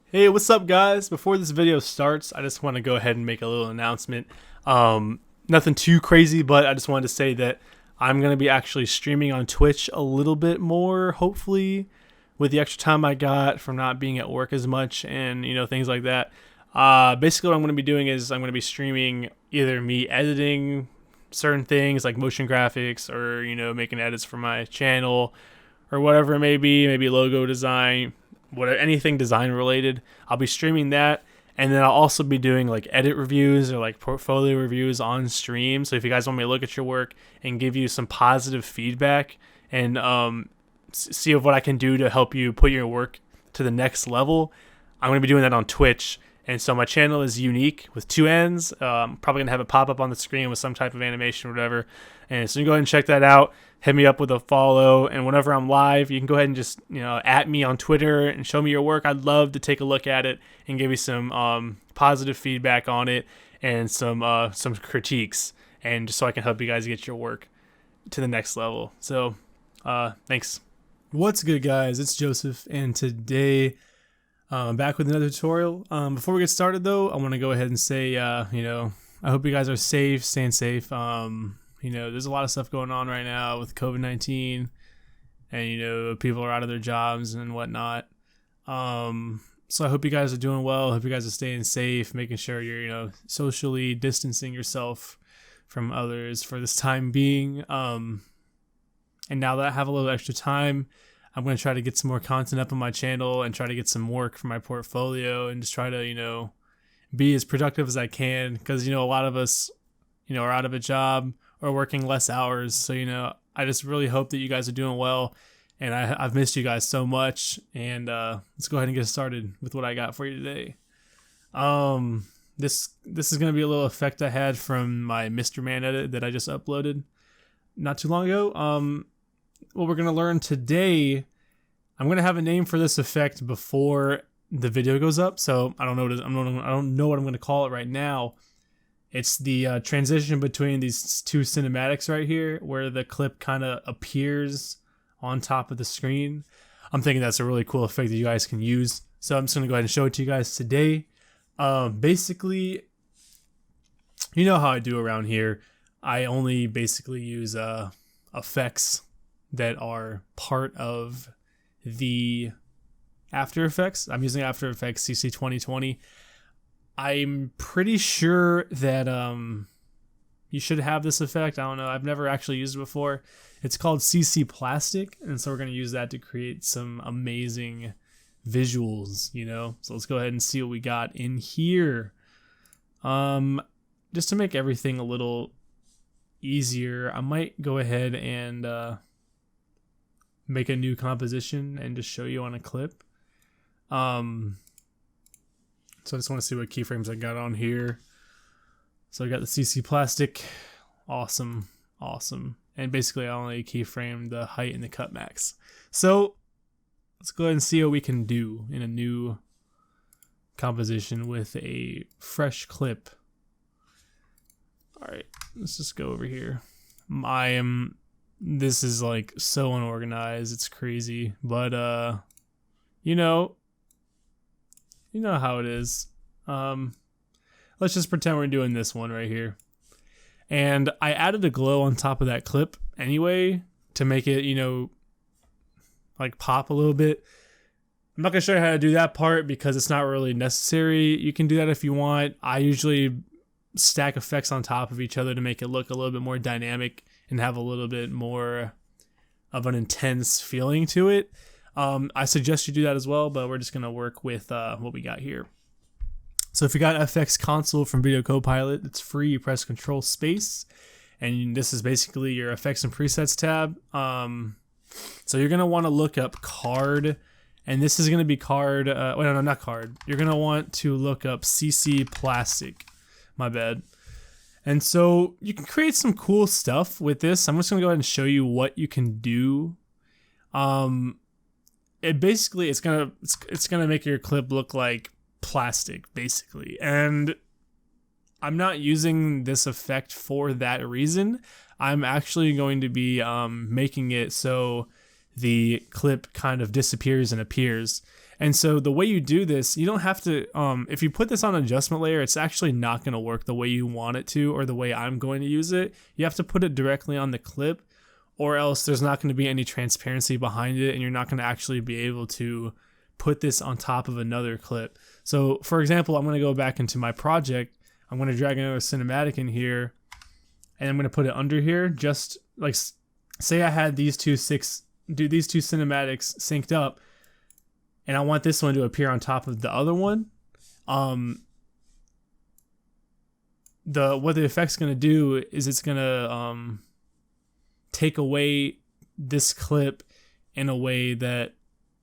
Hey, what's up, guys? Before this video starts, I just want to go ahead and make a little announcement. Nothing too crazy, but I just wanted to say that I'm going to be actually streaming on Twitch a little bit more, hopefully, with the extra time I got from not being at work as much and, things like that. Basically, what I'm going to be doing is I'm going to be streaming either me editing certain things like motion graphics or, making edits for my channel or whatever it may be, maybe logo design, whatever, anything design related. I'll be streaming that, and then I'll also be doing like edit reviews or like portfolio reviews on stream. So if you guys want me to look at your work and give you some positive feedback and see what I can do to help you put your work to the next level, I'm going to be doing that on Twitch. And so my channel is Unique with two N's. Probably going to have it pop up on the screen with some type of animation or whatever. And so you can go ahead and check that out. Hit me up with a follow. And whenever I'm live, you can go ahead and just, at me on Twitter and show me your work. I'd love to take a look at it and give you some positive feedback on it and some critiques. And just so I can help you guys get your work to the next level. So thanks. What's good, guys? It's Joseph. And today I'm back with another tutorial. Before we get started, though, I want to go ahead and say, I hope you guys are safe, staying safe. There's a lot of stuff going on right now with COVID-19, and, people are out of their jobs and whatnot. So I hope you guys are doing well. I hope you guys are staying safe, making sure you're, socially distancing yourself from others for this time being. And now that I have a little extra time, I'm going to try to get some more content up on my channel and try to get some work for my portfolio and just try to, be as productive as I can. Because, a lot of us, are out of a job or working less hours. So, I just really hope that you guys are doing well. And I've missed you guys so much. And let's go ahead and get started with what I got for you today. This is going to be a little effect I had from my Mr. Man edit that I just uploaded not too long ago. What we're going to learn today, I'm going to have a name for this effect before the video goes up. So I don't know what I'm going to call it right now. It's the transition between these two cinematics right here where the clip kind of appears on top of the screen. I'm thinking that's a really cool effect that you guys can use. So I'm just going to go ahead and show it to you guys today. Basically, you know how I do around here. I only basically use effects that are part of the After Effects. I'm using After Effects CC 2020. I'm pretty sure that you should have this effect. I don't know. I've never actually used it before. It's called CC Plastic, and so we're going to use that to create some amazing visuals, So let's go ahead and see what we got in here. Just to make everything a little easier, I might go ahead and make a new composition and just show you on a clip. So I just want to see what keyframes I got on here. So I got the CC Plastic. Awesome. And basically I only keyframed the height and the cut max. So let's go ahead and see what we can do in a new composition with a fresh clip. All right, let's just go over here. This is like so unorganized, it's crazy, but you know how it is. Let's just pretend we're doing this one right here. And I added a glow on top of that clip anyway to make it, like pop a little bit. I'm not gonna show you how to do that part because it's not really necessary. You can do that if you want. I usually stack effects on top of each other to make it look a little bit more dynamic and have a little bit more of an intense feeling to it. I suggest you do that as well, but we're just going to work with what we got here. So if you got FX Console from Video Copilot, it's free. You press Control Space, and this is basically your Effects and Presets tab. So you're going to want to look up Card, and this is going to be Card. No, not Card. You're going to want to look up CC Plastic. My bad. And so you can create some cool stuff with this. I'm just going to go ahead and show you what you can do. It's gonna make your clip look like plastic, basically. And I'm not using this effect for that reason. I'm actually going to be making it so the clip kind of disappears and appears. And so the way you do this, you don't have to, if you put this on an adjustment layer, it's actually not going to work the way you want it to or the way I'm going to use it. You have to put it directly on the clip, or else there's not going to be any transparency behind it, and you're not going to actually be able to put this on top of another clip. So for example, I'm going to go back into my project. I'm going to drag another cinematic in here, and I'm going to put it under here. Just like, say I had these two cinematics synced up, and I want this one to appear on top of the other one. What the effect's going to do is it's going to take away this clip in a way that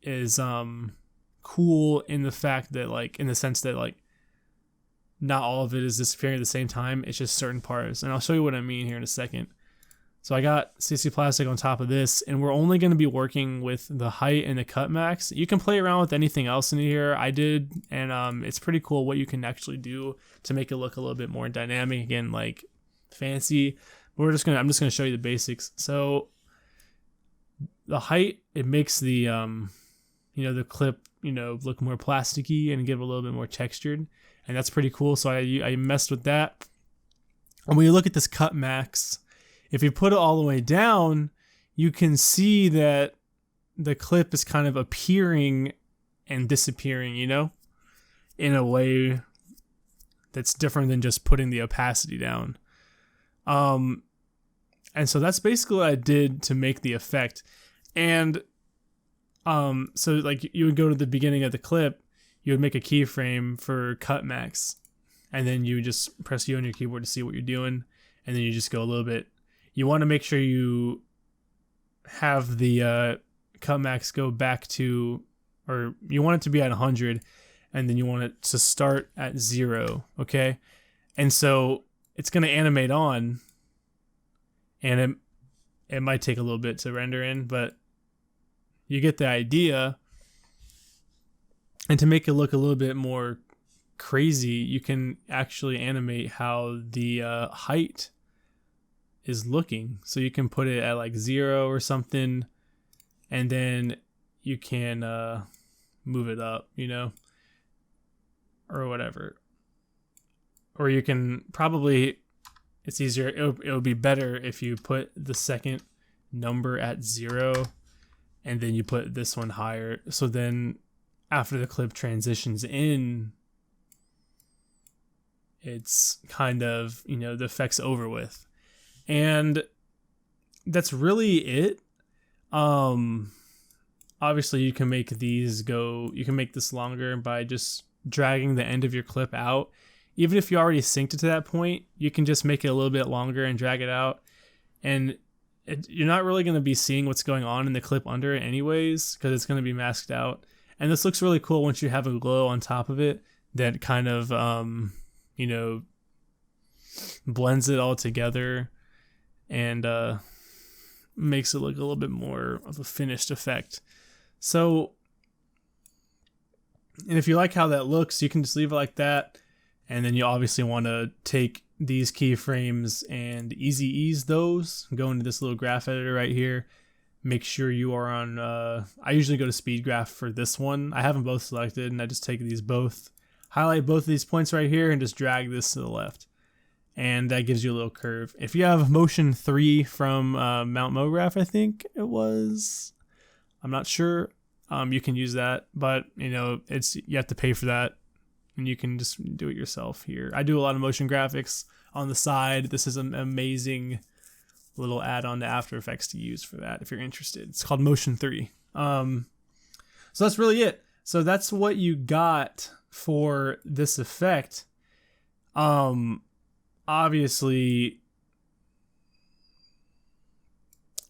is cool, in the fact that, like, in the sense that, like, not all of it is disappearing at the same time. It's just certain parts, and I'll show you what I mean here in a second. So I got CC Plastic on top of this, and we're only going to be working with the height and the cut max. You can play around with anything else in here. I did, and it's pretty cool what you can actually do to make it look a little bit more dynamic. Again, like, fancy. But I'm just gonna show you the basics. So the height, it makes the the clip look more plasticky and give it a little bit more textured, and that's pretty cool. So I messed with that. And when you look at this cut max, if you put it all the way down, you can see that the clip is kind of appearing and disappearing, in a way that's different than just putting the opacity down. And so that's basically what I did to make the effect. And so like, you would go to the beginning of the clip, you would make a keyframe for cut max, and then you just press U on your keyboard to see what you're doing, and then you just go a little bit. You want to make sure you have the cut max go back to, or you want it to be at 100, and then you want it to start at 0, okay? And so it's going to animate on, and it might take a little bit to render in, but you get the idea. And to make it look a little bit more crazy, you can actually animate how the height is looking. So you can put it at like 0 or something, and then you can move it up, or whatever. Or you can probably, it's easier, it would be better if you put the second number at 0, and then you put this one higher. So then after the clip transitions in, it's kind of, the effect's over with. And that's really it. Obviously you can make these you can make this longer by just dragging the end of your clip out. Even if you already synced it to that point, you can just make it a little bit longer and drag it out. And you're not really going to be seeing what's going on in the clip under it anyways, because it's going to be masked out. And this looks really cool once you have a glow on top of it that kind of, blends it all together and makes it look a little bit more of a finished effect. So, and if you like how that looks, you can just leave it like that. And then you obviously want to take these keyframes and easy ease those. Go into this little graph editor right here. Make sure you are on, I usually go to speed graph for this one. I have them both selected, and I just take these both, highlight both of these points right here, and just drag this to the left. And that gives you a little curve. If you have Motion 3 from Mount MoGraph, I think it was, I'm not sure, you can use that, but you have to pay for that, and you can just do it yourself here. I do a lot of motion graphics on the side. This is an amazing little add-on to After Effects to use for that if you're interested. It's called Motion 3. So that's really it. So that's what you got for this effect. Obviously,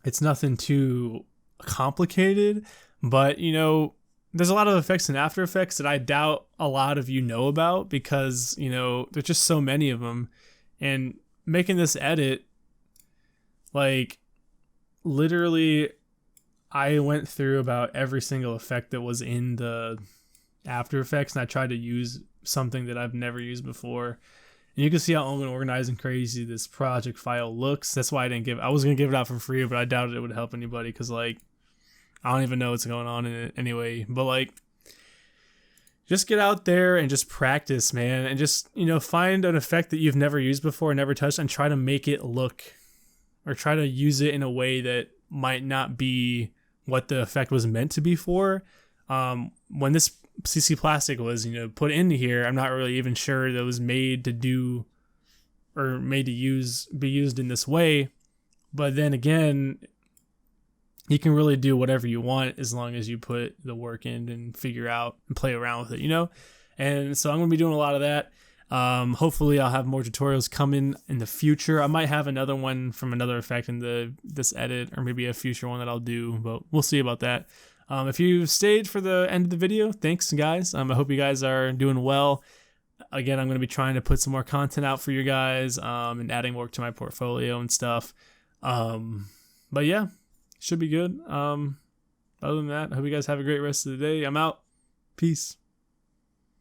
it's nothing too complicated, but there's a lot of effects in After Effects that I doubt a lot of you know about, because there's just so many of them. And making this edit, like, literally, I went through about every single effect that was in the After Effects, and I tried to use something that I've never used before. And you can see how unorganized and crazy this project file looks. That's why I was going to give it out for free, but I doubted it would help anybody, because, like, I don't even know what's going on in it anyway. But, like, just get out there and just practice, man, and just, find an effect that you've never used before, never touched, and try to make it look, or try to use it in a way that might not be what the effect was meant to be for. When this CC plastic was, put into here, I'm not really even sure that it was made to do, or made to be used in this way. But then again, you can really do whatever you want as long as you put the work in and figure out and play around with it, And so I'm going to be doing a lot of that. Hopefully I'll have more tutorials coming in the future. I might have another one from another effect in this edit, or maybe a future one that I'll do, but we'll see about that. If you stayed for the end of the video, thanks guys. I hope you guys are doing well. Again, I'm going to be trying to put some more content out for you guys, and adding work to my portfolio and stuff. But yeah, should be good. Other than that, I hope you guys have a great rest of the day. I'm out. Peace.